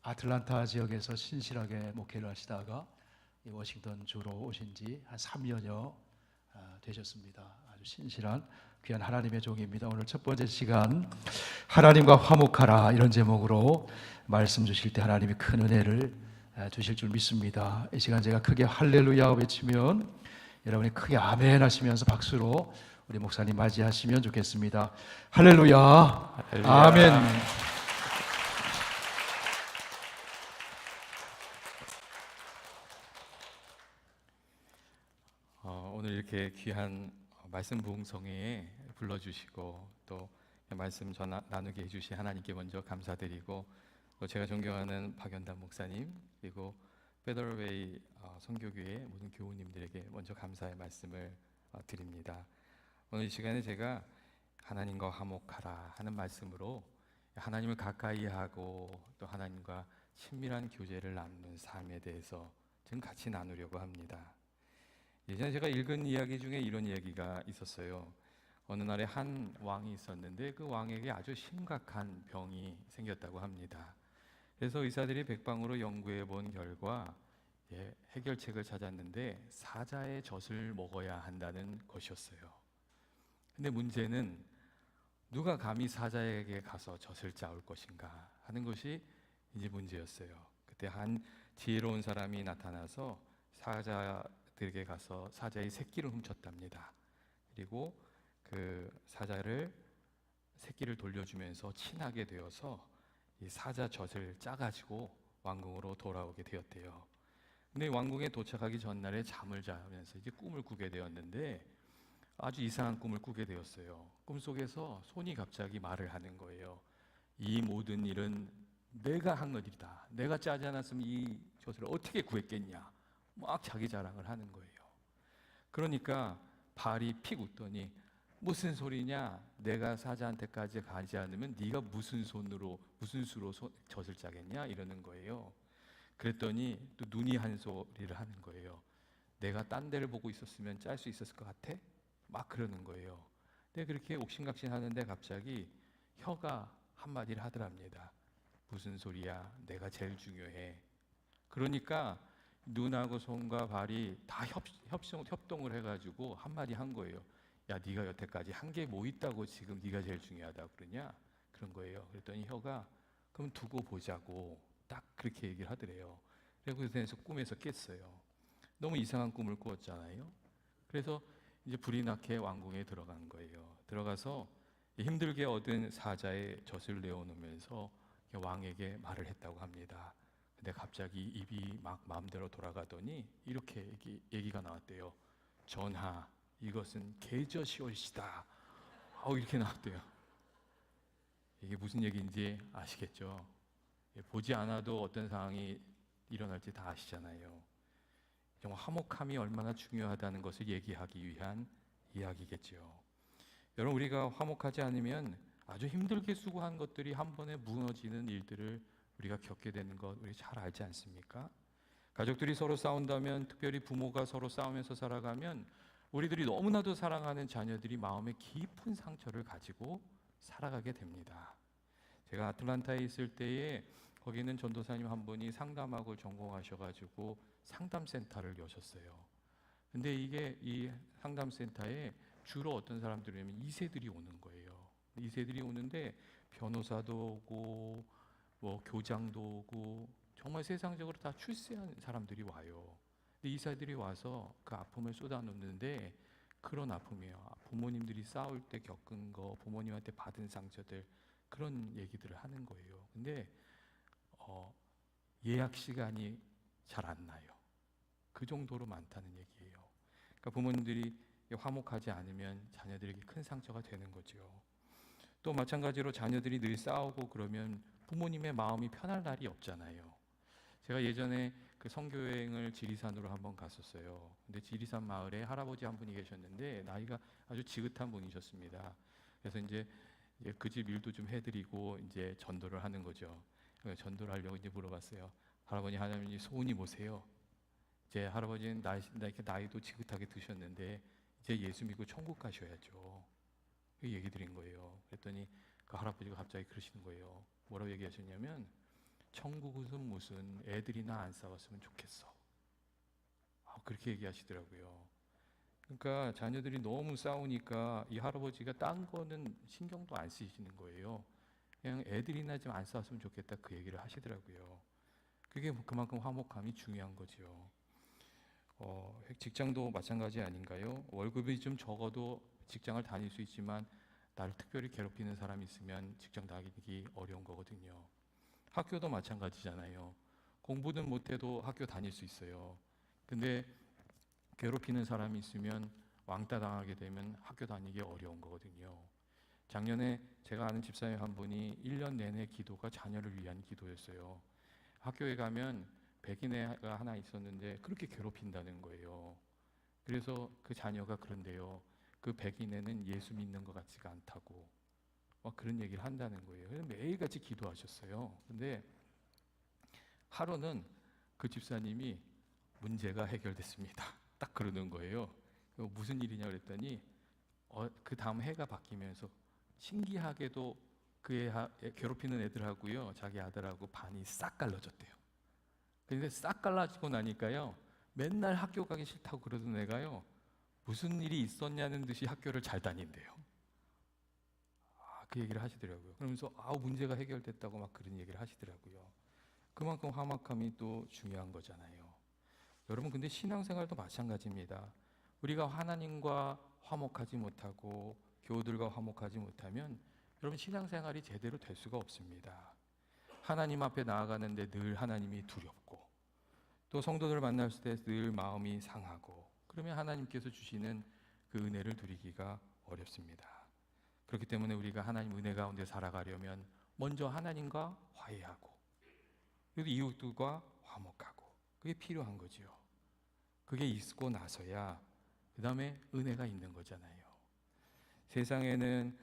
아틀란타 지역에서 신실하게 목회를 하시다가 이 워싱턴 주로 오신 지 한 3년여 되셨습니다. 아주 신실한 귀한 하나님의 종입니다. 오늘 첫 번째 시간 하나님과 화목하라 이런 제목으로 말씀 주실 때 하나님이 큰 은혜를 주실 줄 믿습니다. 이 시간 제가 크게 할렐루야 외치면 여러분이 크게 아멘 하시면서 박수로 우리 목사님 맞이하시면 좋겠습니다. 할렐루야, 할렐루야. 아멘. 오늘 이렇게 귀한 말씀 부흥성회에 불러주시고 또 말씀 나누게 해주신 하나님께 먼저 감사드리고, 또 제가 존경하는 박연단 목사님 그리고 페더럴웨이 선교교회 모든 교우님들에게 먼저 감사의 말씀을 드립니다. 오늘 이 시간에 제가 하나님과 화목하라 하는 말씀으로 하나님을 가까이 하고 또 하나님과 친밀한 교제를 나누는 삶에 대해서 지금 같이 나누려고 합니다. 예전에 제가 읽은 이야기 중에 이런 이야기가 있었어요. 어느 날에 한 왕이 있었는데 그 왕에게 아주 심각한 병이 생겼다고 합니다. 그래서 의사들이 백방으로 연구해 본 결과 해결책을 찾았는데 사자의 젖을 먹어야 한다는 것이었어요. 근데 문제는 누가 감히 사자에게 가서 젖을 짜올 것인가 하는 것이 이제 문제였어요. 그때 한 지혜로운 사람이 나타나서 사자들에게 가서 사자의 새끼를 훔쳤답니다. 그리고 그 사자를 새끼를 돌려주면서 친하게 되어서 이 사자 젖을 짜가지고 왕궁으로 돌아오게 되었대요. 근데 왕궁에 도착하기 전날에 잠을 자면서 이제 꿈을 꾸게 되었는데 아주 이상한 꿈을 꾸게 되었어요. 꿈속에서 손이 갑자기 말을 하는 거예요. 이 모든 일은 내가 한 것이다. 내가 짜지 않았으면 이 젖을 어떻게 구했겠냐. 막 자기 자랑을 하는 거예요. 그러니까 발이 픽 웃더니 무슨 소리냐? 내가 사자한테까지 가지 않으면 네가 무슨 수로 젖을 짜겠냐? 이러는 거예요. 그랬더니 또 눈이 한 소리를 하는 거예요. 내가 딴 데를 보고 있었으면 짤 수 있었을 것 같아? 막 그러는 거예요. 근데 그렇게 옥신각신 하는데 갑자기 혀가 한마디를 하더랍니다. 무슨 소리야? 내가 제일 중요해. 그러니까 눈하고 손과 발이 다 협동을 해가지고 한마디 한 거예요. 야, 네가 여태까지 한 게 뭐 있다고 지금 네가 제일 중요하다고 그러냐? 그런 거예요. 그랬더니 혀가 그럼 두고 보자고 딱 그렇게 얘기를 하더래요. 그래서 꿈에서 깼어요. 너무 이상한 꿈을 꾸었잖아요. 그래서 이제 불이 나게 왕궁에 들어간 거예요. 들어가서 힘들게 얻은 사자의 젖을 내어놓으면서 왕에게 말을 했다고 합니다. 근데 갑자기 입이 막 마음대로 돌아가더니 이렇게 얘기가 나왔대요. 전하, 이것은 개젖이올시다. 이렇게 나왔대요. 이게 무슨 얘기인지 아시겠죠? 보지 않아도 어떤 상황이 일어날지 다 아시잖아요. 정말 화목함이 얼마나 중요하다는 것을 얘기하기 위한 이야기겠죠. 여러분, 우리가 화목하지 않으면 아주 힘들게 수고한 것들이 한 번에 무너지는 일들을 우리가 겪게 되는 것 우리 잘 알지 않습니까? 가족들이 서로 싸운다면, 특별히 부모가 서로 싸우면서 살아가면 우리들이 너무나도 사랑하는 자녀들이 마음에 깊은 상처를 가지고 살아가게 됩니다. 제가 아틀란타에 있을 때에 거기는 전도사님 한 분이 상담학을 전공하셔가지고 상담센터를 여셨어요. 근데 이 상담센터에 주로 어떤 사람들이냐면 2세들이 오는 거예요. 2세들이 오는데 변호사도 오고 뭐 교장도 오고 정말 세상적으로 다 출세한 사람들이 와요. 근데 2세들이 와서 그 아픔을 쏟아놓는데 그런 아픔이에요. 부모님들이 싸울 때 겪은 거, 부모님한테 받은 상처들, 그런 얘기들을 하는 거예요. 근데 예약 시간이 잘 안 나요. 그 정도로 많다는 얘기예요. 그러니까 부모님들이 화목하지 않으면 자녀들에게 큰 상처가 되는 거죠. 또 마찬가지로 자녀들이 늘 싸우고 그러면 부모님의 마음이 편할 날이 없잖아요. 제가 예전에 그 선교여행을 지리산으로 한번 갔었어요. 근데 지리산 마을에 할아버지 한 분이 계셨는데 나이가 아주 지긋한 분이셨습니다. 그래서 이제 그 집 일도 좀 해드리고 이제 전도를 하는 거죠. 전도를 하려고 이제 물어봤어요. 할아버지, 하나님 소원이 뭐세요? 이제 할아버지는 나이도 지긋하게 드셨는데 이제 예수 믿고 천국 가셔야죠. 그 얘기 드린 거예요. 그랬더니 그 할아버지가 갑자기 그러시는 거예요. 뭐라고 얘기하셨냐면 천국은 무슨 애들이나 안 싸웠으면 좋겠어. 그렇게 얘기하시더라고요. 그러니까 자녀들이 너무 싸우니까 이 할아버지가 딴 거는 신경도 안 쓰시는 거예요. 그냥 애들이나 좀 안 싸웠으면 좋겠다 그 얘기를 하시더라고요. 그게 그만큼 화목함이 중요한 거죠. 직장도 마찬가지 아닌가요? 월급이 좀 적어도 직장을 다닐 수 있지만 나를 특별히 괴롭히는 사람이 있으면 직장 다니기 어려운 거거든요. 학교도 마찬가지잖아요. 공부는 못해도 학교 다닐 수 있어요. 근데 괴롭히는 사람이 있으면 왕따 당하게 되면 학교 다니기 어려운 거거든요. 작년에 제가 아는 집사님 한 분이 1년 내내 기도가 자녀를 위한 기도였어요. 학교에 가면 백인애가 하나 있었는데 그렇게 괴롭힌다는 거예요. 그래서 그 자녀가 그런데요. 그 백인애는 예수 믿는 것 같지가 않다고 그런 얘기를 한다는 거예요. 그래서 매일같이 기도하셨어요. 근데 하루는 그 집사님이 문제가 해결됐습니다. 딱 그러는 거예요. 무슨 일이냐 그랬더니 그 다음 해가 바뀌면서 신기하게도 그 애 괴롭히는 애들하고요, 자기 아들하고 반이 싹 갈라졌대요. 근데 싹 갈라지고 나니까요, 맨날 학교 가기 싫다고 그러던 애가요, 무슨 일이 있었냐는 듯이 학교를 잘 다닌대요. 그 얘기를 하시더라고요. 그러면서 문제가 해결됐다고 막 그런 얘기를 하시더라고요. 그만큼 화목함이 또 중요한 거잖아요. 여러분, 근데 신앙생활도 마찬가지입니다. 우리가 하나님과 화목하지 못하고 교우들과 화목하지 못하면 여러분 신앙생활이 제대로 될 수가 없습니다. 하나님 앞에 나아가는데 늘 하나님이 두렵고 또 성도들 만났을 때 늘 마음이 상하고 그러면 하나님께서 주시는 그 은혜를 누리기가 어렵습니다. 그렇기 때문에 우리가 하나님 은혜 가운데 살아가려면 먼저 하나님과 화해하고 그리고 이웃들과 화목하고 그게 필요한 거죠. 그게 있고 나서야 그 다음에 은혜가 있는 거잖아요. 세상에는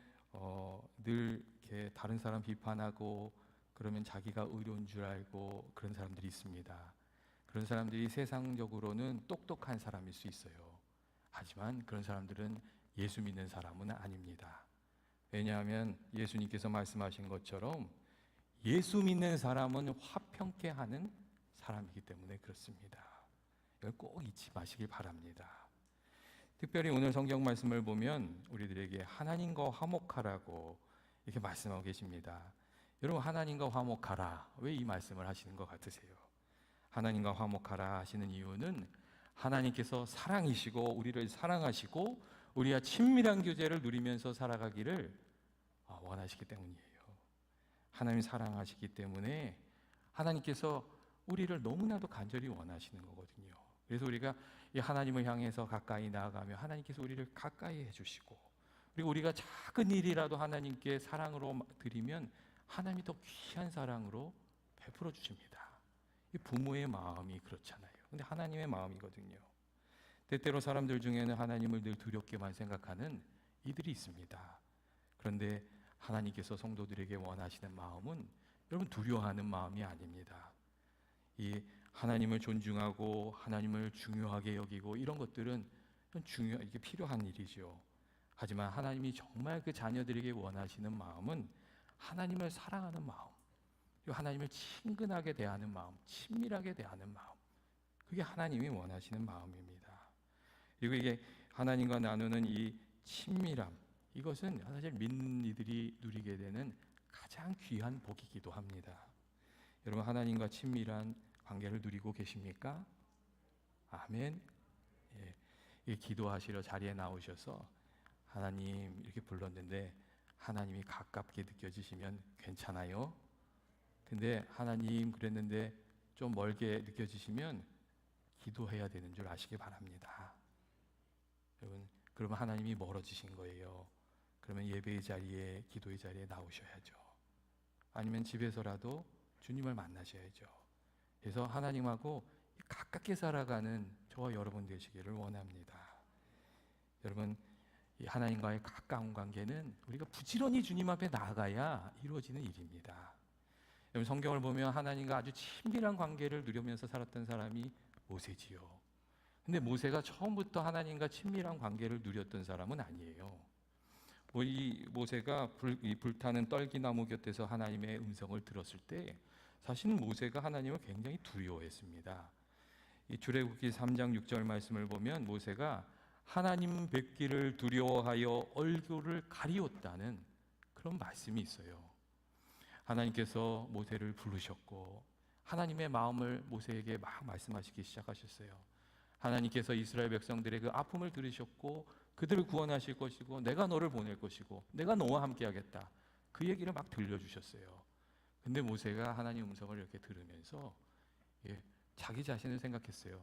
늘 이렇게 다른 사람 비판하고 그러면 자기가 의로운 줄 알고 그런 사람들이 있습니다. 그런 사람들이 세상적으로는 똑똑한 사람일 수 있어요. 하지만 그런 사람들은 예수 믿는 사람은 아닙니다. 왜냐하면 예수님께서 말씀하신 것처럼 예수 믿는 사람은 화평케 하는 사람이기 때문에 그렇습니다. 이걸 꼭 잊지 마시길 바랍니다. 특별히 오늘 성경 말씀을 보면 우리들에게 하나님과 화목하라고 이렇게 말씀하고 계십니다. 여러분, 하나님과 화목하라, 왜 이 말씀을 하시는 것 같으세요? 하나님과 화목하라 하시는 이유는 하나님께서 사랑이시고 우리를 사랑하시고 우리와 친밀한 교제를 누리면서 살아가기를 원하시기 때문이에요. 하나님이 사랑하시기 때문에 하나님께서 우리를 너무나도 간절히 원하시는 거거든요. 그래서 우리가 이 하나님을 향해서 가까이 나아가며 하나님께서 우리를 가까이 해주시고 그리고 우리가 작은 일이라도 하나님께 사랑으로 드리면 하나님이 더 귀한 사랑으로 베풀어 주십니다. 이 부모의 마음이 그렇잖아요. 근데 하나님의 마음이거든요. 때때로 사람들 중에는 하나님을 늘 두렵게만 생각하는 이들이 있습니다. 그런데 하나님께서 성도들에게 원하시는 마음은 여러분 두려워하는 마음이 아닙니다. 이 하나님을 존중하고 하나님을 중요하게 여기고 이런 것들은 이게 필요한 일이죠. 하지만 하나님이 정말 그 자녀들에게 원하시는 마음은 하나님을 사랑하는 마음, 그리고 하나님을 친근하게 대하는 마음, 친밀하게 대하는 마음, 그게 하나님이 원하시는 마음입니다. 그리고 이게 하나님과 나누는 이 친밀함, 이것은 사실 믿는 이들이 누리게 되는 가장 귀한 복이기도 합니다. 여러분, 하나님과 친밀한 관계를 누리고 계십니까? 아멘. 예, 기도하시러 자리에 나오셔서 하나님 이렇게 불렀는데 하나님이 가깝게 느껴지시면 괜찮아요. 근데 하나님 그랬는데 좀 멀게 느껴지시면 기도해야 되는 줄 아시기 바랍니다. 여러분, 그러면 하나님이 멀어지신 거예요. 그러면 예배의 자리에, 기도의 자리에 나오셔야죠. 아니면 집에서라도 주님을 만나셔야죠. 그래서 하나님하고 가깝게 살아가는 저와 여러분 되시기를 원합니다. 여러분, 이 하나님과의 가까운 관계는 우리가 부지런히 주님 앞에 나아가야 이루어지는 일입니다. 여러분, 성경을 보면 하나님과 아주 친밀한 관계를 누리면서 살았던 사람이 모세지요. 근데 모세가 처음부터 하나님과 친밀한 관계를 누렸던 사람은 아니에요. 이 모세가 불타는 떨기나무 곁에서 하나님의 음성을 들었을 때 사실 모세가 하나님을 굉장히 두려워했습니다. 이 출애굽기 3장 6절 말씀을 보면 모세가 하나님 뵙기를 두려워하여 얼굴을 가리웠다는 그런 말씀이 있어요. 하나님께서 모세를 부르셨고 하나님의 마음을 모세에게 막 말씀하시기 시작하셨어요. 하나님께서 이스라엘 백성들의 그 아픔을 들으셨고 그들을 구원하실 것이고 내가 너를 보낼 것이고 내가 너와 함께 하겠다, 그 얘기를 막 들려주셨어요. 근데 모세가 하나님 음성을 이렇게 들으면서 자기 자신을 생각했어요.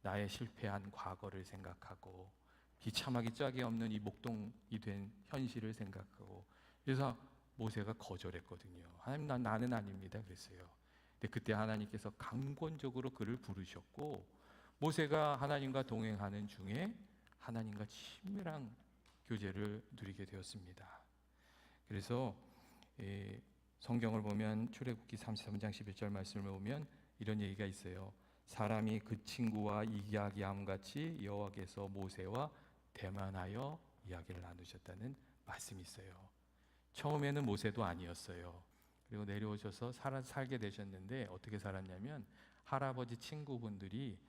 나의 실패한 과거를 생각하고 비참하기 짝이 없는 이 목동이 된 현실을 생각하고, 그래서 모세가 거절했거든요. 하나님, 나는 아닙니다 그랬어요. 근데 그때 하나님께서 강권적으로 그를 부르셨고 모세가 하나님과 동행하는 중에 하나님과 친밀한 교제를 누리게 되었습니다. 그래서 성경을 보면 출애굽기 33장 11절 말씀을 보면 이런 얘기가 있어요. 사람이 그 친구와 이야기함 같이 여호와께서 모세와 대만하여 이야기를 나누셨다는 말씀이 있어요. 처음에는 모세도 아니었어요. 그리고 내려오셔서 살게 되셨는데 어떻게 살았냐면 할아버지 친구분들이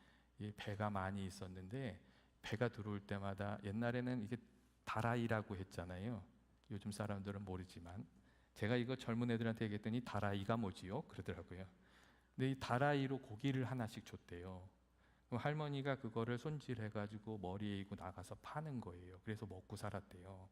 배가 많이 있었는데 배가 들어올 때마다, 옛날에는 이게 다라이라고 했잖아요. 요즘 사람들은 모르지만 제가 이거 젊은 애들한테 얘기했더니 다라이가 뭐지요? 그러더라고요. 근데 이 다라이로 고기를 하나씩 줬대요. 그럼 할머니가 그거를 손질해가지고 머리에 이고 나가서 파는 거예요. 그래서 먹고 살았대요.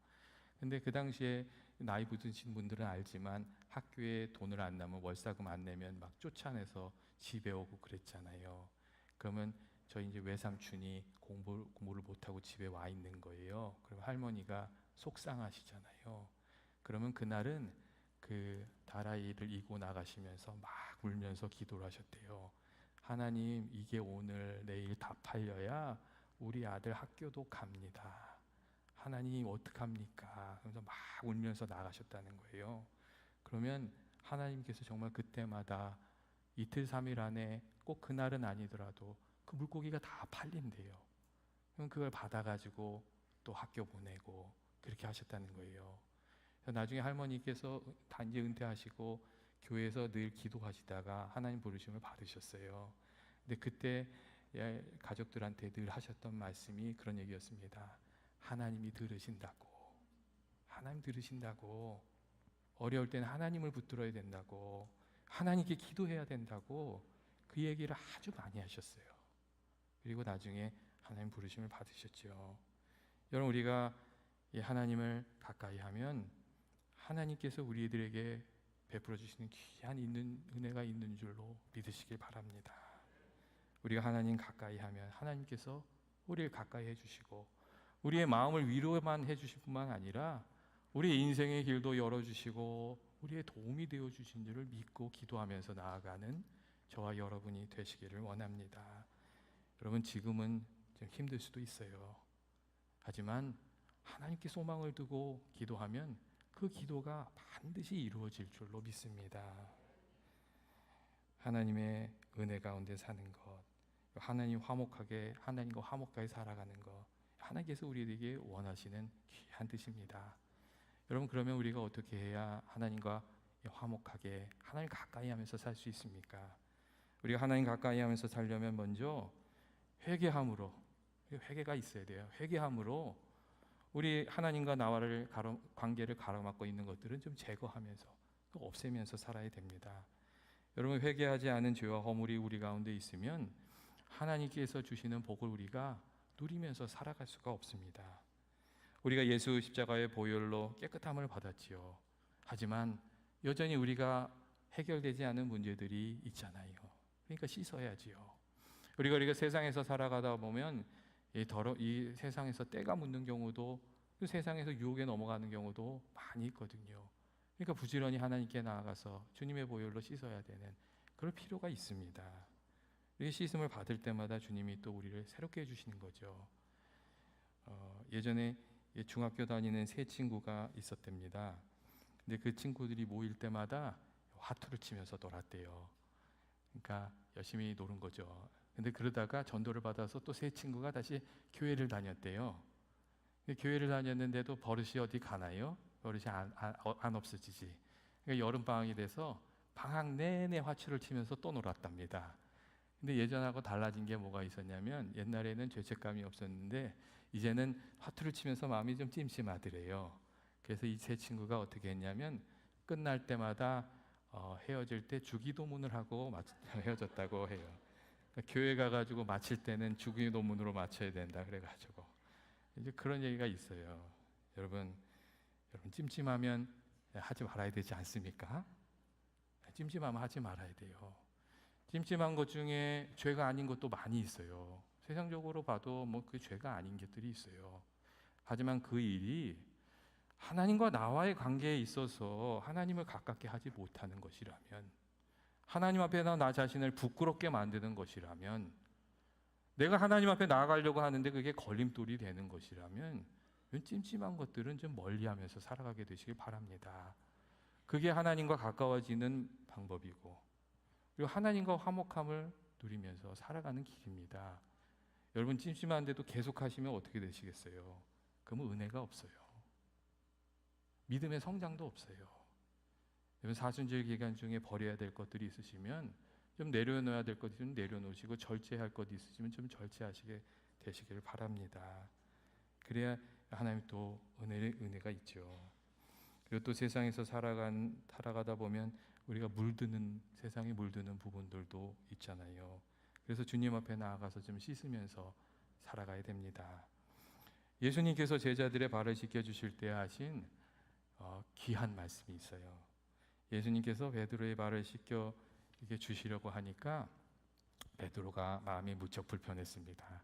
근데 그 당시에 나이 붙으신 분들은 알지만 학교에 돈을 안 내면, 월사금 안 내면 막 쫓아내서 집에 오고 그랬잖아요. 그러면 저희 이제 외삼촌이 공부를 못하고 집에 와 있는 거예요. 그럼 할머니가 속상하시잖아요. 그러면 그날은 그 다라이를 이고 나가시면서 막 울면서 기도를 하셨대요. 하나님, 이게 오늘 내일 다 팔려야 우리 아들 학교도 갑니다. 하나님 어떡합니까? 그래서 막 울면서 나가셨다는 거예요. 그러면 하나님께서 정말 그때마다 이틀 3일 안에, 꼭 그날은 아니더라도 그 물고기가 다 팔린대요. 그럼 그걸 받아가지고 또 학교 보내고 그렇게 하셨다는 거예요. 나중에 할머니께서 단지 은퇴하시고 교회에서 늘 기도하시다가 하나님 부르심을 받으셨어요. 근데 그때 가족들한테 늘 하셨던 말씀이 그런 얘기였습니다. 하나님이 들으신다고. 하나님 들으신다고. 어려울 때는 하나님을 붙들어야 된다고. 하나님께 기도해야 된다고. 그 얘기를 아주 많이 하셨어요. 그리고 나중에 하나님 부르심을 받으셨죠. 여러분, 우리가 하나님을 가까이 하면 하나님께서 우리들에게 베풀어 주시는 귀한 은혜가 있는 줄로 믿으시길 바랍니다. 우리가 하나님 가까이 하면 하나님께서 우리를 가까이 해주시고 우리의 마음을 위로만 해주실 뿐만 아니라 우리의 인생의 길도 열어주시고 우리의 도움이 되어주신 줄을 믿고 기도하면서 나아가는 저와 여러분이 되시기를 원합니다. 여러분, 지금은 좀 힘들 수도 있어요. 하지만 하나님께 소망을 두고 기도하면 그 기도가 반드시 이루어질 줄로 믿습니다. 하나님의 은혜 가운데 사는 것, 하나님과 화목하게 살아가는 것, 하나님께서 우리에게 원하시는 귀한 뜻입니다. 여러분, 그러면 우리가 어떻게 해야 하나님과 화목하게, 하나님 가까이 하면서 살 수 있습니까? 우리가 하나님 가까이 하면서 살려면 먼저 회개함으로, 회개가 있어야 돼요. 회개함으로 우리 하나님과 나와를 관계를 가로막고 있는 것들은 좀 제거하면서 또 없애면서 살아야 됩니다. 여러분, 회개하지 않은 죄와 허물이 우리 가운데 있으면 하나님께서 주시는 복을 우리가 누리면서 살아갈 수가 없습니다. 우리가 예수 십자가의 보혈로 깨끗함을 받았지요. 하지만 여전히 우리가 해결되지 않은 문제들이 있잖아요. 그러니까 씻어야지요. 우리가 세상에서 살아가다 보면 이 세상에서 때가 묻는 경우도, 그 세상에서 유혹에 넘어가는 경우도 많이 있거든요. 그러니까 부지런히 하나님께 나아가서 주님의 보혈로 씻어야 되는 그럴 필요가 있습니다. 이렇게 씻음을 받을 때마다 주님이 또 우리를 새롭게 해주시는 거죠. 예전에 중학교 다니는 세 친구가 있었답니다. 근데 그 친구들이 모일 때마다 화투를 치면서 놀았대요. 그러니까 열심히 노는 거죠. 근데 그러다가 전도를 받아서 또 세 친구가 다시 교회를 다녔대요. 교회를 다녔는데도 버릇이 어디 가나요? 버릇이 안 없어지지. 그러니까 여름방학이 돼서 방학 내내 화투를 치면서 또 놀았답니다. 근데 예전하고 달라진 게 뭐가 있었냐면 옛날에는 죄책감이 없었는데 이제는 화투를 치면서 마음이 좀 찜찜하더래요. 그래서 이 세 친구가 어떻게 했냐면 끝날 때마다 헤어질 때 주기도문을 하고 헤어졌다고 해요. 그러니까 교회 가가지고 마칠 때는 주기도문으로 마쳐야 된다 그래가지고 이제 그런 얘기가 있어요. 여러분 찜찜하면 하지 말아야 되지 않습니까? 찜찜하면 하지 말아야 돼요. 찜찜한 것 중에 죄가 아닌 것도 많이 있어요. 세상적으로 봐도 뭐 그 죄가 아닌 것들이 있어요. 하지만 그 일이 하나님과 나와의 관계에 있어서 하나님을 가깝게 하지 못하는 것이라면, 하나님 앞에 나 자신을 부끄럽게 만드는 것이라면, 내가 하나님 앞에 나아가려고 하는데 그게 걸림돌이 되는 것이라면 이런 찜찜한 것들은 좀 멀리하면서 살아가게 되시길 바랍니다. 그게 하나님과 가까워지는 방법이고, 그리고 하나님과 화목함을 누리면서 살아가는 길입니다. 여러분 찜찜한데도 계속 하시면 어떻게 되시겠어요? 그러면 은혜가 없어요. 믿음의 성장도 없어요. 여러분 사순절 기간 중에 버려야 될 것들이 있으시면 좀 내려놓아야 될 것 있으면 내려놓으시고, 절제할 것 있으시면 좀 절제하시게 되시기를 바랍니다. 그래야 하나님 또 은혜가 있죠. 그리고 또 세상에서 살아가다 보면 우리가 세상에 물드는 부분들도 있잖아요. 그래서 주님 앞에 나아가서 좀 씻으면서 살아가야 됩니다. 예수님께서 제자들의 발을 씻겨주실 때 하신 귀한 말씀이 있어요. 예수님께서 베드로의 발을 씻겨 이게 주시려고 하니까 베드로가 마음이 무척 불편했습니다.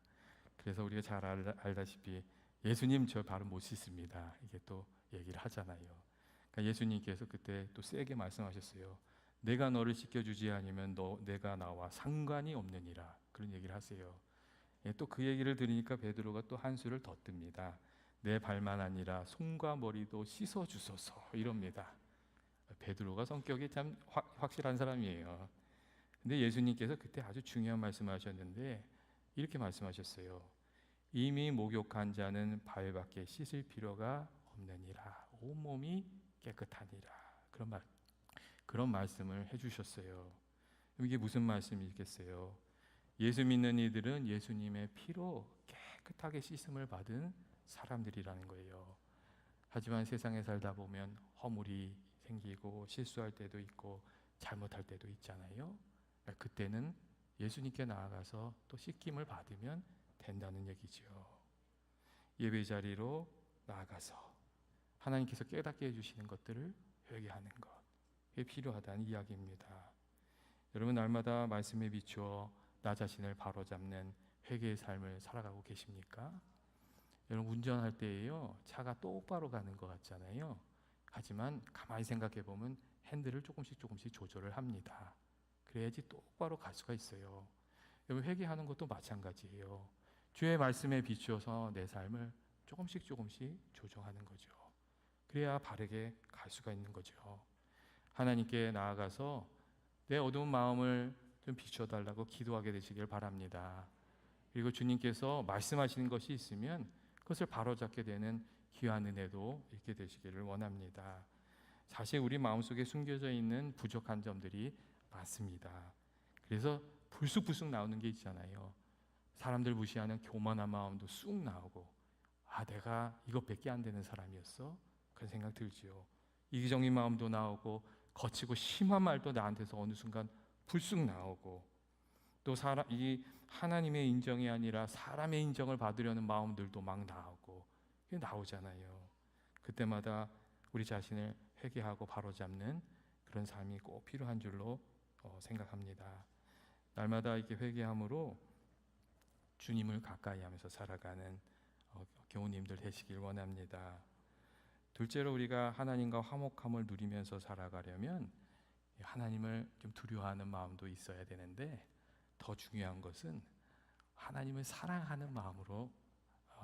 그래서 우리가 잘 알다시피 예수님 저 발은 못 씻습니다. 이게 또 얘기를 하잖아요. 그러니까 예수님께서 그때 또 세게 말씀하셨어요. 내가 너를 씻겨주지 않으면 내가 나와 상관이 없느니라. 그런 얘기를 하세요. 또 그 얘기를 들으니까 베드로가 또 한수를 더 뜹니다. 내 발만 아니라 손과 머리도 씻어 주소서 이럽니다. 베드로가 성격이 참 확실한 사람이에요. 근데 예수님께서 그때 아주 중요한 말씀하셨는데 이렇게 말씀하셨어요. 이미 목욕한 자는 발밖에 씻을 필요가 없느니라. 온몸이 깨끗하니라. 그런 말씀을 해주셨어요. 이게 무슨 말씀이겠어요? 예수 믿는 이들은 예수님의 피로 깨끗하게 씻음을 받은 사람들이라는 거예요. 하지만 세상에 살다 보면 허물이 생기고 실수할 때도 있고 잘못할 때도 있잖아요. 그때는 예수님께 나아가서 또 씻김을 받으면 된다는 얘기죠. 예배 자리로 나아가서 하나님께서 깨닫게 해주시는 것들을 회개하는 것, 그게 필요하다는 이야기입니다. 여러분 날마다 말씀에 비추어 나 자신을 바로잡는 회개의 삶을 살아가고 계십니까? 여러분 운전할 때에요, 차가 똑바로 가는 것 같잖아요. 하지만 가만히 생각해 보면 핸들을 조금씩 조절을 합니다. 그래야지 똑바로 갈 수가 있어요. 여러분 회개하는 것도 마찬가지예요. 주의 말씀에 비추어서 내 삶을 조금씩 조정하는 거죠. 그래야 바르게 갈 수가 있는 거죠. 하나님께 나아가서 내 어두운 마음을 좀 비춰달라고 기도하게 되시길 바랍니다. 그리고 주님께서 말씀하시는 것이 있으면 그것을 바로잡게 되는 귀한 은혜도 있게 되시기를 원합니다. 사실 우리 마음속에 숨겨져 있는 부족한 점들이 많습니다. 그래서 불쑥불쑥 나오는 게 있잖아요. 사람들 무시하는 교만한 마음도 쑥 나오고, 내가 이것밖에 안 되는 사람이었어? 그런 생각 들지요. 이기적인 마음도 나오고 거치고 심한 말도 나한테서 어느 순간 불쑥 나오고, 또 이 하나님의 인정이 아니라 사람의 인정을 받으려는 마음들도 막 나오고, 그게 나오잖아요. 그때마다 우리 자신을 회개하고 바로잡는 그런 삶이 꼭 필요한 줄로 생각합니다. 날마다 이렇게 회개함으로 주님을 가까이 하면서 살아가는 교우님들 되시길 원합니다. 둘째로 우리가 하나님과 화목함을 누리면서 살아가려면 하나님을 좀 두려워하는 마음도 있어야 되는데, 더 중요한 것은 하나님을 사랑하는 마음으로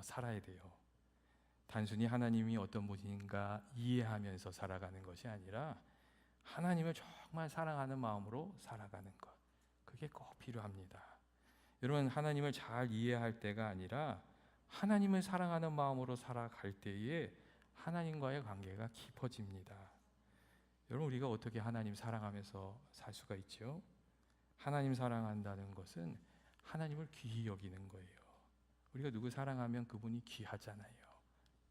살아야 돼요. 단순히 하나님이 어떤 분인가 이해하면서 살아가는 것이 아니라 하나님을 정말 사랑하는 마음으로 살아가는 것, 그게 꼭 필요합니다. 여러분 하나님을 잘 이해할 때가 아니라 하나님을 사랑하는 마음으로 살아갈 때에 하나님과의 관계가 깊어집니다. 여러분, 우리가 어떻게 하나님 사랑하면서 살 수가 있죠? 하나님 사랑한다는 것은 하나님을 귀히 여기는 거예요. 우리가 누구 사랑하면 그분이 귀하잖아요.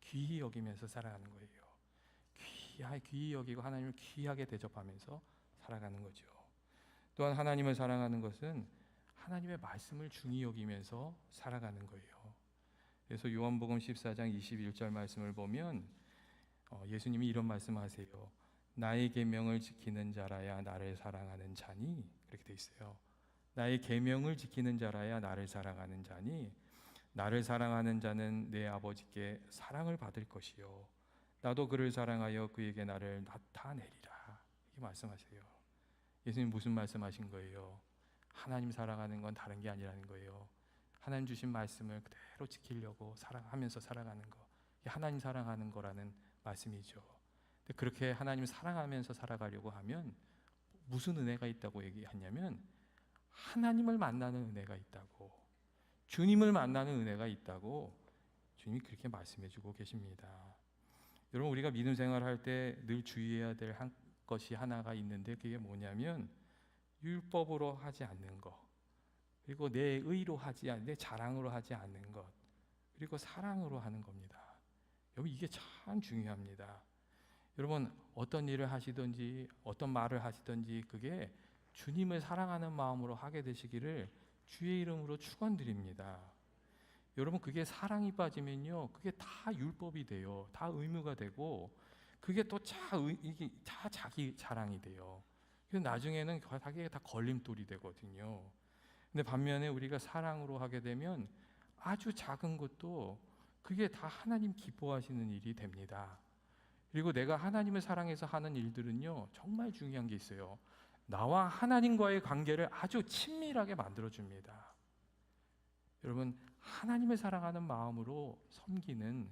귀히 여기면서 살아가는 거예요. 귀히 여기고 하나님을 귀하게 대접하면서 살아가는 거죠. 또한 하나님을 사랑하는 것은 하나님의 말씀을 중히 여기면서 살아가는 거예요. 그래서 요한복음 14장 21절 말씀을 보면 예수님이 이런 말씀하세요. 나의 계명을 지키는 자라야 나를 사랑하는 자니, 그렇게 돼 있어요. 나의 계명을 지키는 자라야 나를 사랑하는 자니, 나를 사랑하는 자는 내 아버지께 사랑을 받을 것이요 나도 그를 사랑하여 그에게 나를 나타내리라. 이렇게 말씀하세요. 예수님 무슨 말씀하신 거예요? 하나님 사랑하는 건 다른 게 아니라는 거예요. 하나님 주신 말씀을 그대로 지키려고 사랑하면서 살아가는 거, 이게 하나님 사랑하는 거라는 말씀이죠. 근데 그렇게 하나님 사랑하면서 살아가려고 하면 무슨 은혜가 있다고 얘기하냐면 하나님을 만나는 은혜가 있다고, 주님을 만나는 은혜가 있다고 주님이 그렇게 말씀해주고 계십니다. 여러분, 우리가 믿음 생활할 때 늘 주의해야 될 것이 하나가 있는데, 그게 뭐냐면 율법으로 하지 않는 것, 그리고 내 의로 하지 않는, 내 자랑으로 하지 않는 것, 그리고 사랑으로 하는 겁니다. 여러분, 이게 참 중요합니다. 여러분, 어떤 일을 하시든지 어떤 말을 하시든지 그게 주님을 사랑하는 마음으로 하게 되시기를 주의 이름으로 축원드립니다. 여러분, 그게 사랑이 빠지면요, 그게 다 율법이 돼요. 다 의무가 되고, 그게 또 이게 다 자기 자랑이 돼요. 그래서 나중에는 자기가 다 걸림돌이 되거든요. 근데 반면에 우리가 사랑으로 하게 되면 아주 작은 것도 그게 다 하나님 기뻐하시는 일이 됩니다. 그리고 내가 하나님을 사랑해서 하는 일들은요, 정말 중요한 게 있어요. 나와 하나님과의 관계를 아주 친밀하게 만들어줍니다. 여러분, 하나님을 사랑하는 마음으로 섬기는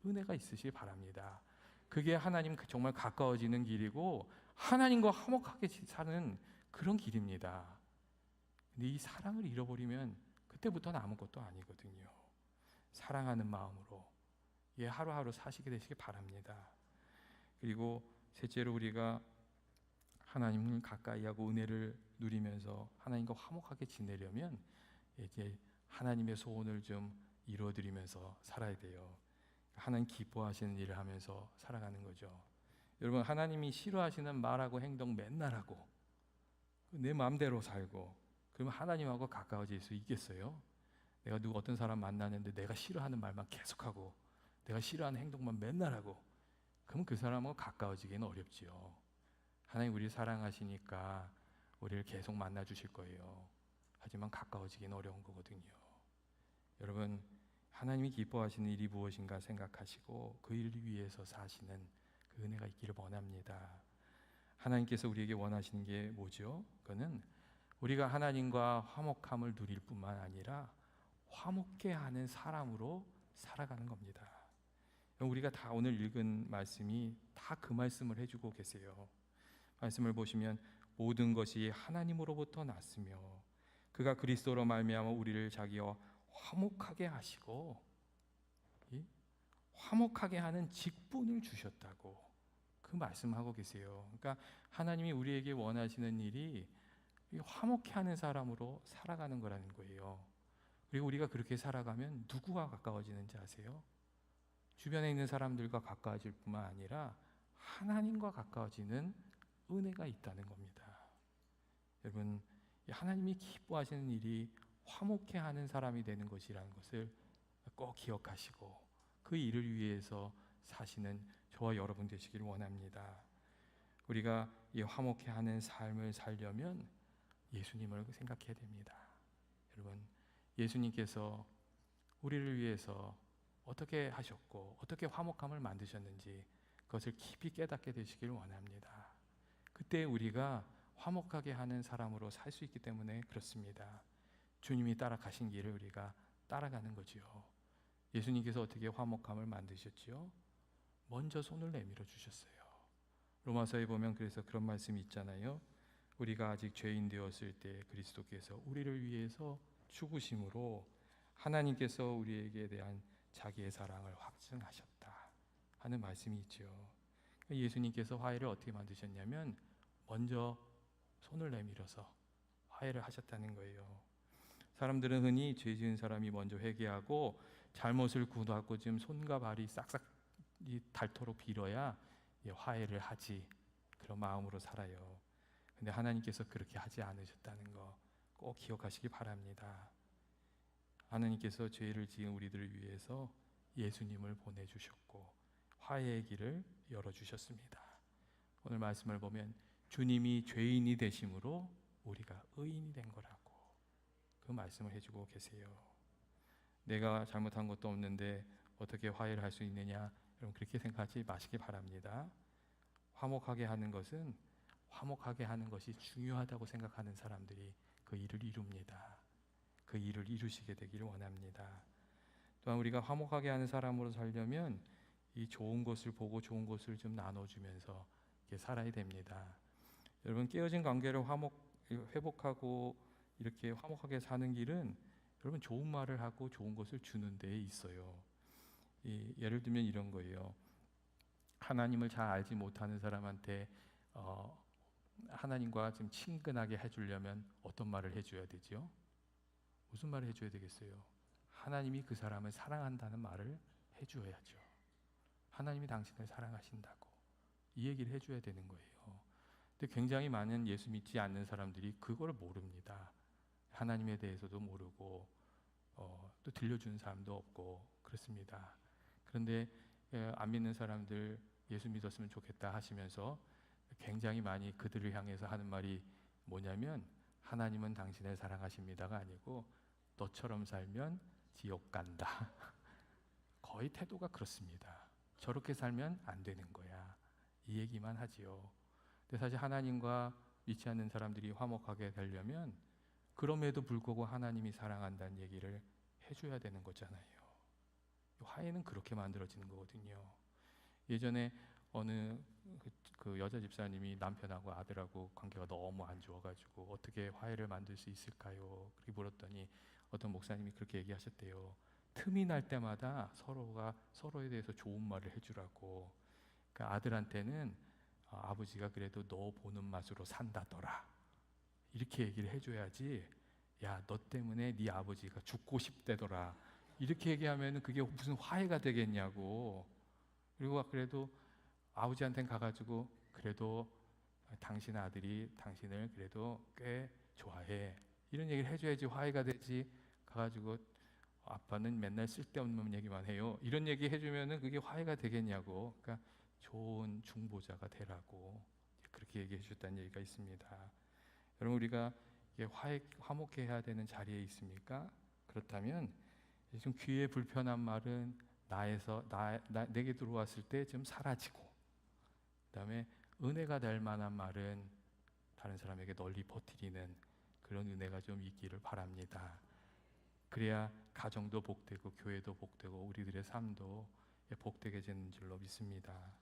은혜가 있으시기 바랍니다. 그게 하나님 정말 가까워지는 길이고 하나님과 화목하게 사는 그런 길입니다. 근데 이 사랑을 잃어버리면 그때부터는 아무것도 아니거든요. 사랑하는 마음으로 하루하루 사시게 되시기 바랍니다. 그리고 셋째로, 우리가 하나님을 가까이 하고 은혜를 누리면서 하나님과 화목하게 지내려면 이제 하나님의 소원을 좀 이루어드리면서 살아야 돼요. 하나님 기뻐하시는 일을 하면서 살아가는 거죠. 여러분, 하나님이 싫어하시는 말하고 행동 맨날 하고 내 마음대로 살고 그러면 하나님하고 가까워질 수 있겠어요? 내가 어떤 사람 만나는데 내가 싫어하는 말만 계속하고 내가 싫어하는 행동만 맨날 하고, 그럼 그 사람하고 가까워지기는 어렵지요. 하나님 우리를 사랑하시니까 우리를 계속 만나 주실 거예요. 하지만 가까워지기는 어려운 거거든요. 여러분, 하나님이 기뻐하시는 일이 무엇인가 생각하시고 그 일을 위해서 사시는 그 은혜가 있기를 원합니다. 하나님께서 우리에게 원하시는 게 뭐죠? 그거는 우리가 하나님과 화목함을 누릴 뿐만 아니라 화목해 하는 사람으로 살아가는 겁니다. 우리가 다 오늘 읽은 말씀이 다 그 말씀을 해주고 계세요. 말씀을 보시면 모든 것이 하나님으로부터 났으며 그가 그리스도로 말미암아 우리를 자기와 화목하게 하시고 화목하게 하는 직분을 주셨다고 그 말씀하고 계세요. 그러니까 하나님이 우리에게 원하시는 일이 화목해 하는 사람으로 살아가는 거라는 거예요. 그리고 우리가 그렇게 살아가면 누구와 가까워지는지 아세요? 주변에 있는 사람들과 가까워질 뿐만 아니라 하나님과 가까워지는 은혜가 있다는 겁니다. 여러분, 하나님이 기뻐하시는 일이 화목해 하는 사람이 되는 것이라는 것을 꼭 기억하시고 그 일을 위해서 사시는 저와 여러분 되시길 원합니다. 우리가 이 화목해 하는 삶을 살려면 예수님을 생각해야 됩니다. 여러분, 예수님께서 우리를 위해서 어떻게 하셨고 어떻게 화목함을 만드셨는지 그것을 깊이 깨닫게 되시길 원합니다. 그때 우리가 화목하게 하는 사람으로 살 수 있기 때문에 그렇습니다. 주님이 따라가신 길을 우리가 따라가는 거지요. 예수님께서 어떻게 화목함을 만드셨지요? 먼저 손을 내밀어 주셨어요. 로마서에 보면 그래서 그런 말씀이 있잖아요. 우리가 아직 죄인 되었을 때 그리스도께서 우리를 위해서 죽으심으로 하나님께서 우리에게 대한 자기의 사랑을 확증하셨다 하는 말씀이 있죠. 예수님께서 화해를 어떻게 만드셨냐면 먼저 손을 내밀어서 화해를 하셨다는 거예요. 사람들은 흔히 죄 지은 사람이 먼저 회개하고 잘못을 구하고 지금 손과 발이 싹싹 닳도록 빌어야 화해를 하지, 그런 마음으로 살아요. 근데 하나님께서 그렇게 하지 않으셨다는 거 꼭 기억하시기 바랍니다. 하나님께서 죄를 지은 우리들을 위해서 예수님을 보내주셨고 화해의 길을 열어주셨습니다. 오늘 말씀을 보면 주님이 죄인이 되심으로 우리가 의인이 된 거라고 그 말씀을 해주고 계세요. 내가 잘못한 것도 없는데 어떻게 화해를 할 수 있느냐, 여러분 그렇게 생각하지 마시기 바랍니다. 화목하게 하는 것이 중요하다고 생각하는 사람들이 그 일을 이룹니다. 그 일을 이루시게 되기를 원합니다. 또한 우리가 화목하게 하는 사람으로 살려면 이 좋은 것을 보고 좋은 것을 좀 나눠주면서 이렇게 살아야 됩니다. 여러분 깨어진 관계를 회복하고 이렇게 화목하게 사는 길은 여러분 좋은 말을 하고 좋은 것을 주는 데에 있어요. 예를 들면 이런 거예요. 하나님을 잘 알지 못하는 사람한테 하나님과 좀 친근하게 해주려면 어떤 말을 해줘야 되죠? 무슨 말을 해줘야 되겠어요? 하나님이 그 사람을 사랑한다는 말을 해줘야죠. 하나님이 당신을 사랑하신다고 이 얘기를 해줘야 되는 거예요. 근데 굉장히 많은 예수 믿지 않는 사람들이 그걸 모릅니다. 하나님에 대해서도 모르고 또 들려주는 사람도 없고 그렇습니다. 그런데 안 믿는 사람들 예수 믿었으면 좋겠다 하시면서 굉장히 많이 그들을 향해서 하는 말이 뭐냐면 하나님은 당신을 사랑하십니다가 아니고 너처럼 살면 지옥 간다. 거의 태도가 그렇습니다. 저렇게 살면 안 되는 거야. 이 얘기만 하지요. 근데 사실 하나님과 믿지 않는 사람들이 화목하게 되려면 그럼에도 불구하고 하나님이 사랑한다는 얘기를 해줘야 되는 거잖아요. 화해는 그렇게 만들어지는 거거든요. 예전에 어느 그 여자 집사님이 남편하고 아들하고 관계가 너무 안 좋아가지고 어떻게 화해를 만들 수 있을까요? 그렇게 물었더니 어떤 목사님이 그렇게 얘기하셨대요. 틈이 날 때마다 서로가 서로에 대해서 좋은 말을 해주라고. 그러니까 아들한테는 아버지가 그래도 너 보는 맛으로 산다더라 이렇게 얘기를 해줘야지. 야, 너 때문에 네 아버지가 죽고 싶대더라 이렇게 얘기하면 그게 무슨 화해가 되겠냐고. 그리고 그래도 아버지한테는 가가지고 그래도 당신 아들이 당신을 그래도 꽤 좋아해 이런 얘기를 해줘야지 화해가 되지. 가가지고 아빠는 맨날 쓸데없는 얘기만 해요 이런 얘기 해주면은 그게 화해가 되겠냐고. 그러니까 좋은 중보자가 되라고 그렇게 얘기해 주셨다는 얘기가 있습니다. 여러분 우리가 화목해야 되는 자리에 있습니까? 그렇다면 좀 귀에 불편한 말은 내게 들어왔을 때 좀 사라지고, 그다음에 은혜가 될 만한 말은 다른 사람에게 널리 퍼뜨리는 그런 은혜가 좀 있기를 바랍니다. 그래야 가정도 복되고 교회도 복되고 우리들의 삶도 복되게 되는 줄로 믿습니다.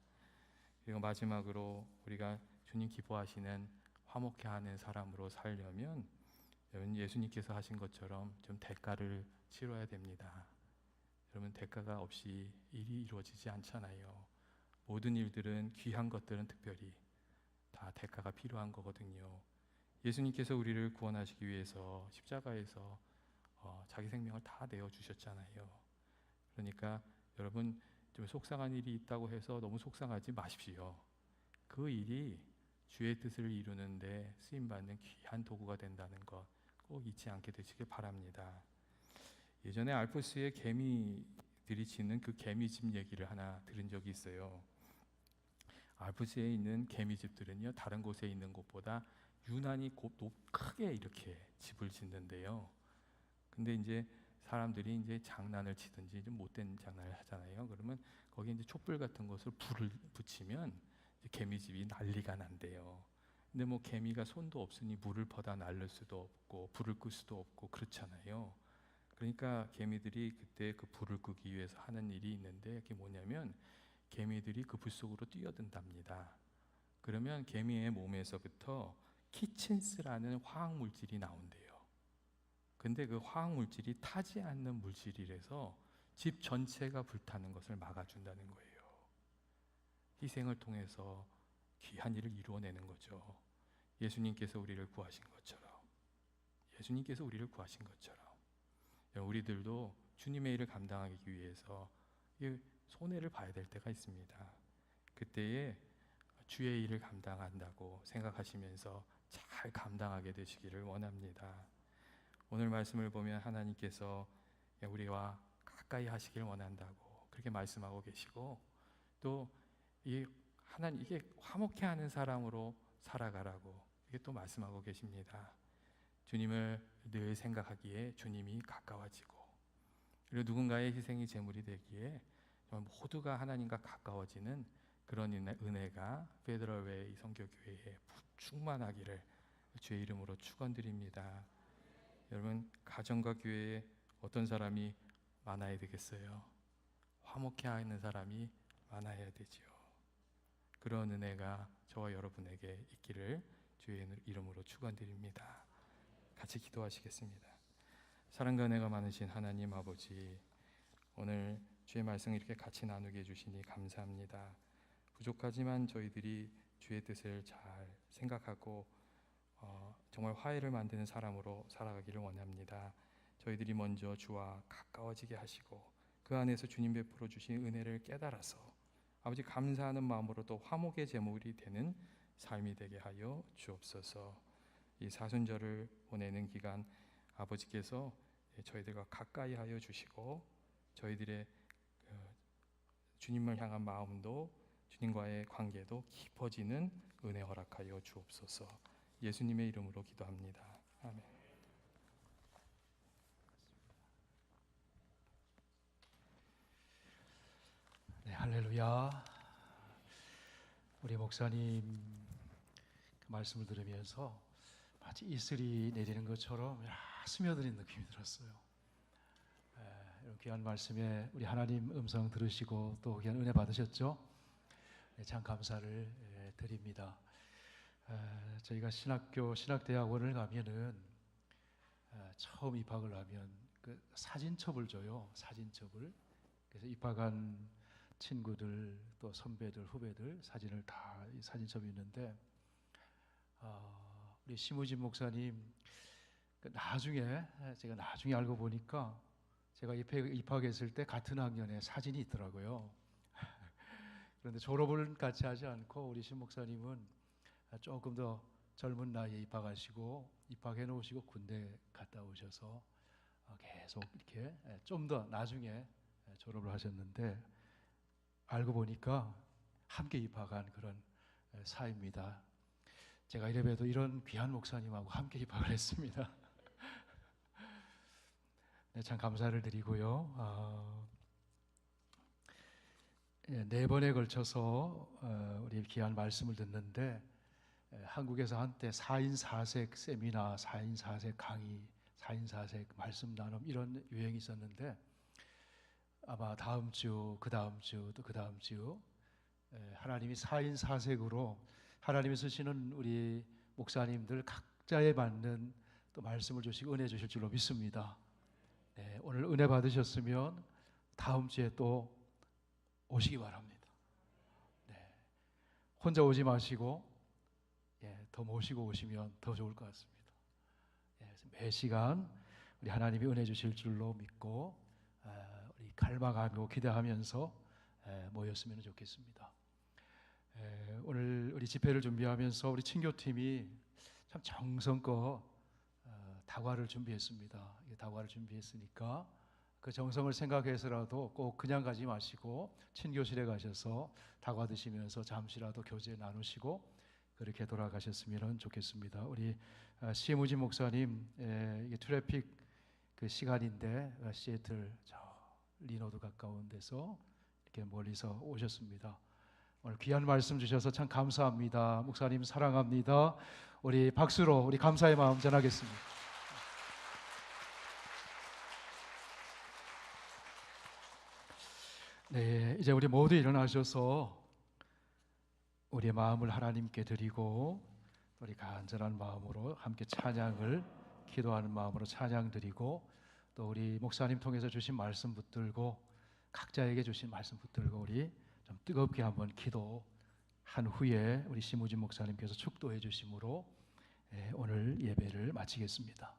그리고 마지막으로 우리가 주님 기뻐하시는 화목해 하는 사람으로 살려면 여러분 예수님께서 하신 것처럼 좀 대가를 치러야 됩니다. 여러분 대가가 없이 일이 이루어지지 않잖아요. 모든 일들은 귀한 것들은 특별히 다 대가가 필요한 거거든요. 예수님께서 우리를 구원하시기 위해서 십자가에서 자기 생명을 다 내어주셨잖아요. 그러니까 여러분 좀 속상한 일이 있다고 해서 너무 속상하지 마십시오. 그 일이 주의 뜻을 이루는데 쓰임받는 귀한 도구가 된다는 것 꼭 잊지 않게 되시길 바랍니다. 예전에 알프스의 개미들이 짓는 그 개미집 얘기를 하나 들은 적이 있어요. 알프스에 있는 개미집들은요 다른 곳에 있는 곳보다 유난히 크게 이렇게 집을 짓는데요. 근데 이제 사람들이 이제 장난을 치든지 좀 못된 장난을 하잖아요. 그러면 거기에 이제 촛불 같은 것을 불을 붙이면 이제 개미집이 난리가 난대요. 근데 뭐 개미가 손도 없으니 물을 퍼다 날릴 수도 없고 불을 끌 수도 없고 그렇잖아요. 그러니까 개미들이 그때 그 불을 끄기 위해서 하는 일이 있는데 그게 뭐냐면 개미들이 그 불 속으로 뛰어든답니다. 그러면 개미의 몸에서부터 키친스라는 화학 물질이 나온대요. 근데 그 화학 물질이 타지 않는 물질이라서 집 전체가 불타는 것을 막아준다는 거예요. 희생을 통해서 귀한 일을 이루어내는 거죠. 예수님께서 우리를 구하신 것처럼, 예수님께서 우리를 구하신 것처럼 우리들도 주님의 일을 감당하기 위해서 손해를 봐야 될 때가 있습니다. 그때에 주의 일을 감당한다고 생각하시면서 잘 감당하게 되시기를 원합니다. 오늘 말씀을 보면 하나님께서 우리와 가까이 하시길 원한다고 그렇게 말씀하고 계시고, 또 이게 화목해 하는 사람으로 살아가라고 이게 또 말씀하고 계십니다. 주님을 늘 생각하기에 주님이 가까워지고, 그리고 누군가의 희생이 제물이 되기에 모두가 하나님과 가까워지는 그런 은혜가 페더럴 웨이 선교교회에 충만하기를 주의 이름으로 축원드립니다. 여러분, 가정과 교회에 어떤 사람이 많아야 되겠어요? 화목해 하는 사람이 많아야 되지요. 그런 은혜가 저와 여러분에게 있기를 주의 이름으로 축원드립니다. 같이 기도하시겠습니다. 사랑과 은혜가 많으신 하나님 아버지, 오늘 주의 말씀을 이렇게 같이 나누게 해주시니 감사합니다. 부족하지만 저희들이 주의 뜻을 잘 생각하고 정말 화해를 만드는 사람으로 살아가기를 원합니다. 저희들이 먼저 주와 가까워지게 하시고 그 안에서 주님 베풀어 주신 은혜를 깨달아서 아버지 감사하는 마음으로 또 화목의 제물이 되는 삶이 되게 하여 주옵소서. 이 사순절을 보내는 기간 아버지께서 저희들과 가까이 하여 주시고 저희들의 주님을 향한 마음도 주님과의 관계도 깊어지는 은혜 허락하여 주옵소서. 예수님의 이름으로 기도합니다. 아멘. 네, 할렐루야. 우리 목사님 그 말씀을 들으면서 마치 이슬이 내리는 것처럼 스며드는 느낌이 들었어요. 이런 귀한 말씀에 우리 하나님 음성 들으시고 또 귀한 은혜 받으셨죠? 네, 참 감사를 드립니다. 저희가 신학대학원을 가면은 처음 입학을 하면 그 사진첩을 줘요. 사진첩을. 그래서 입학한 친구들 또 선배들 후배들 사진을 다 사진첩이 있는데 우리 심우진 목사님 제가 나중에 알고 보니까 제가 입학했을 때 같은 학년에 사진이 있더라고요. 그런데 졸업을 같이 하지 않고 우리 심 목사님은 조금 더 젊은 나이에 입학해 놓으시고 군대 갔다 오셔서 계속 이렇게 좀 더 나중에 졸업을 하셨는데 알고 보니까 함께 입학한 그런 사이입니다. 제가 이래봬도 이런 귀한 목사님하고 함께 입학을 했습니다. 네, 참 감사를 드리고요. 네 번에 걸쳐서 우리 귀한 말씀을 듣는데 한국에서 한때 4인 4색 세미나, 4인 4색 강의, 4인 4색 말씀 나눔 이런 유행이 있었는데 아마 다음 주, 그 다음 주, 또 그 다음 주 하나님이 4인 4색으로 하나님이 쓰시는 우리 목사님들 각자에 맞는 또 말씀을 주시고 은혜 주실 줄로 믿습니다. 네, 오늘 은혜 받으셨으면 다음 주에 또 오시기 바랍니다. 네, 혼자 오지 마시고 더 모시고 오시면 더 좋을 것 같습니다. 매 시간 우리 하나님이 은혜 주실 줄로 믿고 우리 갈망하고 기대하면서 모였으면 좋겠습니다. 오늘 우리 집회를 준비하면서 우리 친교팀이 참 정성껏 다과를 준비했습니다. 다과를 준비했으니까 그 정성을 생각해서라도 꼭 그냥 가지 마시고 친교실에 가셔서 다과 드시면서 잠시라도 교제 나누시고 그렇게 돌아가셨으면 좋겠습니다. 우리 시무진 목사님 이게 트래픽 그 시간인데 시애틀 저 리노드 가까운 데서 이렇게 멀리서 오셨습니다. 오늘 귀한 말씀 주셔서 참 감사합니다. 목사님 사랑합니다. 우리 박수로 우리 감사의 마음 전하겠습니다. 네, 이제 우리 모두 일어나셔서 우리의 마음을 하나님께 드리고 우리 간절한 마음으로 함께 찬양을 기도하는 마음으로 찬양 드리고 또 우리 목사님 통해서 주신 말씀 붙들고 각자에게 주신 말씀 붙들고 우리 좀 뜨겁게 한번 기도한 후에 우리 심우진 목사님께서 축도해 주심으로 오늘 예배를 마치겠습니다.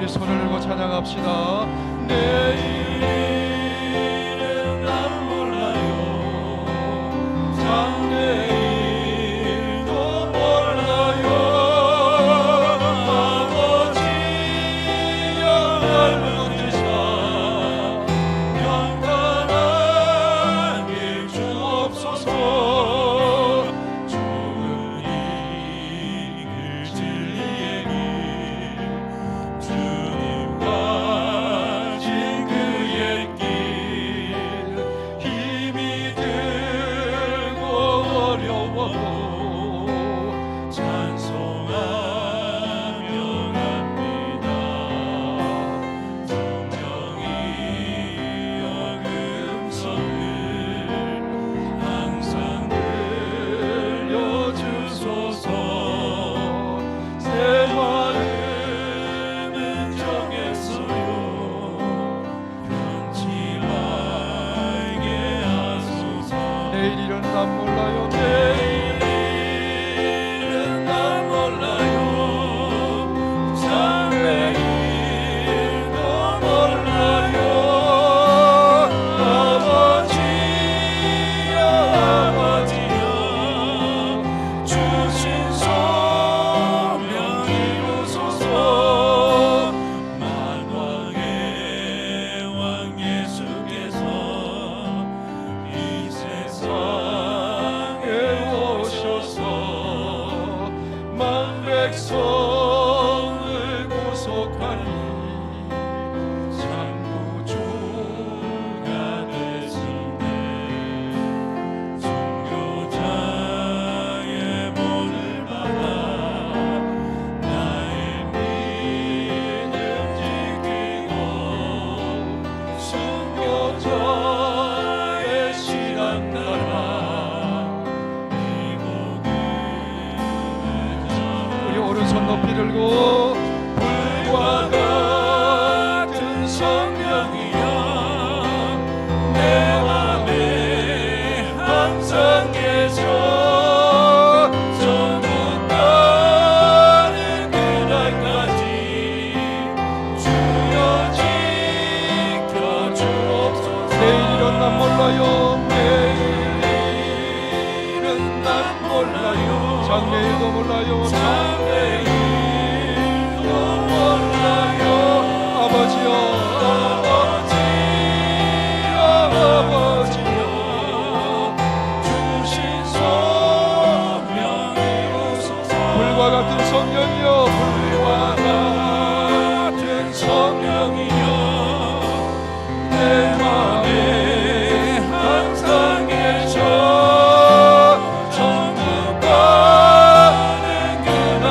손을 들고 찬양합시다. 내일은 난 몰라요. 장래일도 몰라요. 아버지여 날 붙드사 평안하게 주옵소서. 죽은 이길 진리의 길 주님과 진 그의 길 힘이 들고 어려워도 찬송하며 갑니다. 분명히 영음성을 항상 들려주소서. 새 마음은 정했어요. 변치 말게 하소서. 내일일은 난 몰라요. 내일일은 난 몰라요. 장래일도 몰라요. 아버지여 아버지여 주신 소명 이루소서. 만왕의 왕 예수께서 이 세상에 오셔서 만 백성을 구속하니 참 구주가 되시네. 순교자의 본을 받아 나의 믿음 지키고 순교자의 시간 따라 이 복음을 우리 오른손 높이 들고 불과 같은 성령이여 내 맘에 항상 계셔. 천국 가는 그날까지 주여 지켜 주옵소서. 내일은 난 몰라요. 내일은 난 몰라요. 장래일도 몰라요. 장래일도 몰라요. 아버지여 아버지여 아버지여 주신 소명 이루소서. 불과 같은 성령이여 불과 같은 성령이여 내 맘에 항상 계셔. 천국 가는 그날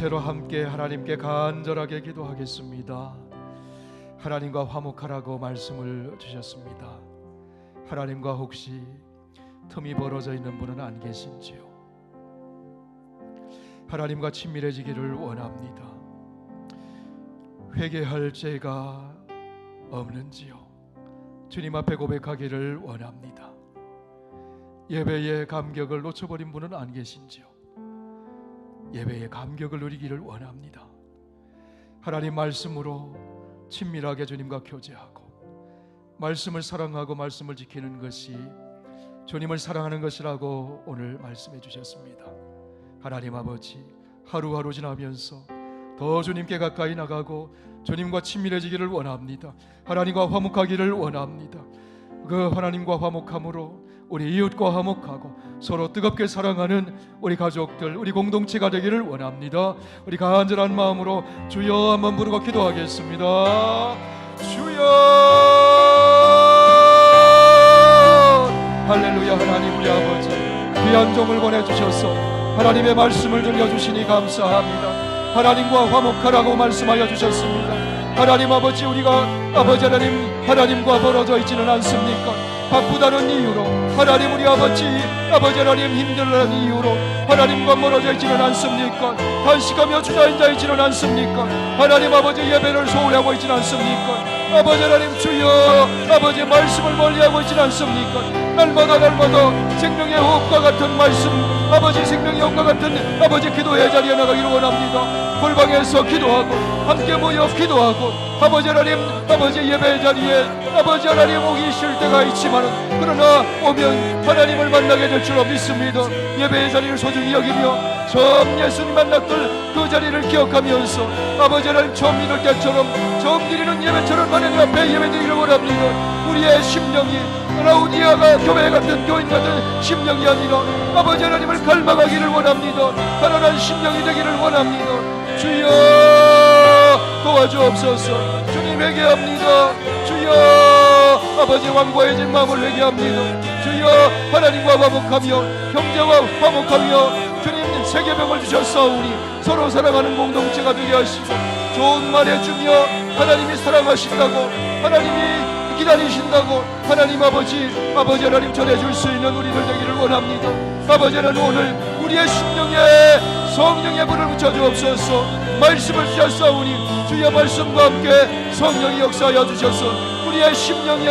공동체로 함께 하나님께 간절하게 기도하겠습니다. 하나님과 화목하라고 말씀을 주셨습니다. 하나님과 혹시 틈이 벌어져 있는 분은 안 계신지요? 하나님과 친밀해지기를 원합니다. 회개할 죄가 없는지요? 주님 앞에 고백하기를 원합니다. 예배의 감격을 놓쳐버린 분은 안 계신지요? 예배의 감격을 누리기를 원합니다. 하나님 말씀으로 친밀하게 주님과 교제하고 말씀을 사랑하고 말씀을 지키는 것이 주님을 사랑하는 것이라고 오늘 말씀해 주셨습니다. 하나님 아버지, 하루하루 지나면서 더 주님께 가까이 나가고 주님과 친밀해지기를 원합니다. 하나님과 화목하기를 원합니다. 그 하나님과 화목함으로 우리 이웃과 화목하고 서로 뜨겁게 사랑하는 우리 가족들, 우리 공동체가 되기를 원합니다. 우리 간절한 마음으로 주여 한번 부르고 기도하겠습니다. 주여, 할렐루야. 하나님 우리 아버지, 귀한 종을 보내주셔서 하나님의 말씀을 들려주시니 감사합니다. 하나님과 화목하라고 말씀하여 주셨습니다. 하나님 아버지, 우리가 아버지 하나님과 벌어져 있지는 않습니까? 바쁘다는 이유로, 하나님 우리 아버지 하나님 힘들다는 이유로 하나님과 멀어져 있지는 않습니까? 단식하며 주저앉아있지는 않습니까? 하나님 아버지 예배를 소홀히 하고 있지는 않습니까? 아버지 하나님 주여, 아버지 말씀을 멀리하고 있지는 않습니까? 날마다 생명의 호흡과 같은 말씀, 아버지 생명의 호흡과 같은 아버지 기도의 자리에 나가기를 원합니다. 골방에서 기도하고 함께 모여 기도하고 아버지 하나님 아버지 예배의 자리에 아버지 하나님 오기 싫을 때가 있지만 그러나 오면 하나님을 만나게 될 줄로 믿습니다. 예배의 자리를 소중히 여기며 처음 예수님 만났던 그 자리를 기억하면서 아버지 하나님 처음 믿을 때처럼 처음 드리는 예배처럼 하나님 앞에 예배드리기를 원합니다. 우리의 심령이 라우디아가 교회 같은 교인 같은 심령이 아니라 아버지 하나님을 갈망하기를 원합니다. 가난한 심령이 되기를 원합니다. 주여 도와주옵소서. 주님 회개합니다. 주여 아버지 완고해진 마음을 회개합니다. 주여 하나님과 화목하며 형제와 화목하며 주님 세계병을 주셨사오니 서로 사랑하는 공동체가 되게 하시고 좋은 말 해주며 하나님이 사랑하신다고 하나님이 기다리신다고 하나님 아버지 하나님 전해줄 수 있는 우리들 되기를 원합니다. 아버지 하나님 오늘 우리의 심령에 성령의 불을 붙여주옵소서. 말씀을 주셨사오니 주의 말씀과 함께 성령이 역사하여 주셔서 우리의 심령에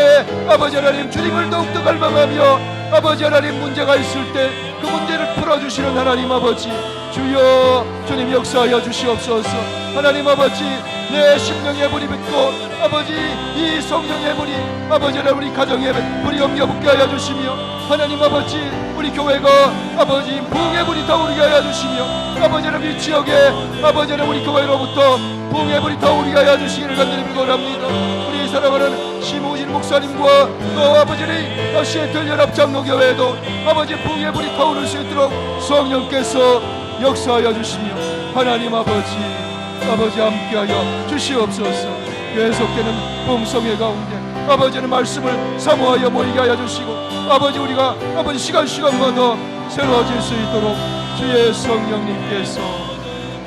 아버지 하나님 주님을 더욱더 갈망하며 아버지 하나님 문제가 있을 때 그 문제를 풀어주시는 하나님 아버지 주여 주님 역사하여 주시옵소서. 하나님 아버지 내 심령의 불이 붙고 아버지 이 성령의 불이 아버지 하나님 우리 가정의 불이 옮겨붙게 하여 주시며 하나님 아버지 우리 교회가 아버지 부흥의 불이 타오르게 하여 주시며 아버지 하나님 이 지역에 아버지 하나님 우리 교회로부터 부흥의 불이 타오르게 하여 주시기를 간절히 기도합니다. 우리 사랑하는 심우진 목사님과 또 아버지 시애틀 연합 장로교회도 아버지 부흥의 불이 타오를 수 있도록 성령께서 역사하여 주시며 하나님 아버지 함께하여 주시옵소서. 계속되는 봉성회 가운데 아버지는 말씀을 사모하여 모이게 하여 주시고 아버지 우리가 아버지 시간마다 새로워질 수 있도록 주의 성령님께서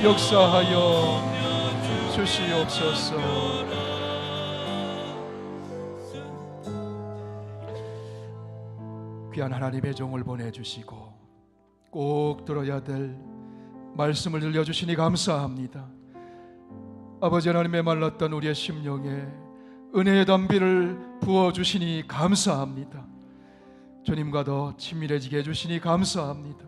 역사하여 주시옵소서. 귀한 하나님의 종을 보내주시고 꼭 들어야 될 말씀을 들려주시니 감사합니다. 아버지 하나님의 말랐던 우리의 심령에 은혜의 담비를 부어주시니 감사합니다. 주님과 더 친밀해지게 해주시니 감사합니다.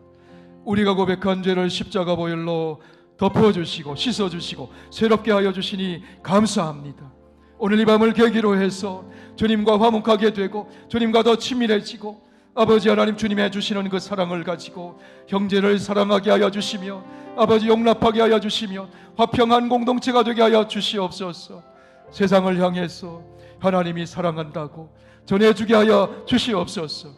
우리가 고백한 죄를 십자가 보혈로 덮어주시고 씻어주시고 새롭게 하여 주시니 감사합니다. 오늘 이 밤을 계기로 해서 주님과 화목하게 되고 주님과 더 친밀해지고 아버지 하나님 주님의 주시는 그 사랑을 가지고 형제를 사랑하게 하여 주시며 아버지 용납하게 하여 주시며 화평한 공동체가 되게 하여 주시옵소서. 세상을 향해서 하나님이 사랑한다고 전해주게 하여 주시옵소서.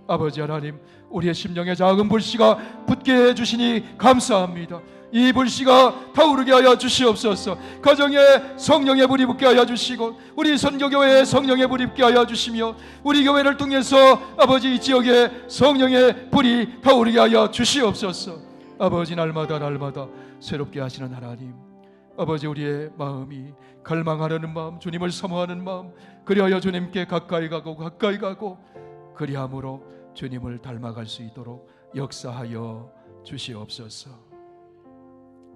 아버지 하나님 우리의 심령에 작은 불씨가 붙게 해주시니 감사합니다. 이 불씨가 타오르게 하여 주시옵소서. 가정에 성령의 불이 붙게 하여 주시고 우리 선교교회에 성령의 불이 붙게 하여 주시며 우리 교회를 통해서 아버지 이 지역에 성령의 불이 타오르게 하여 주시옵소서. 아버지, 날마다 새롭게 하시는 하나님, 아버지, 우리의 마음이 갈망하려는 마음, 주님을 사모하는 마음, 그리하여 주님께 가까이 가고 그리함으로 주님을 닮아갈 수 있도록 역사하여 주시옵소서.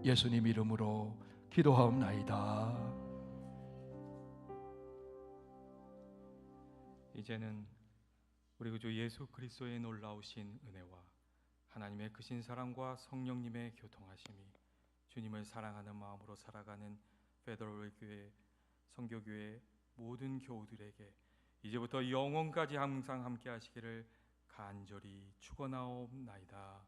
예수님 이름으로 기도하옵나이다. 이제는 우리 구주 예수 그리스도의 놀라우신 은혜와 하나님의 크신 사랑과 성령님의 교통하심이 주님을 사랑하는 마음으로 살아가는 페더럴 교회 선교교회 모든 교우들에게 이제부터 영원까지 항상 함께 하시기를 간절히 축원하옵나이다.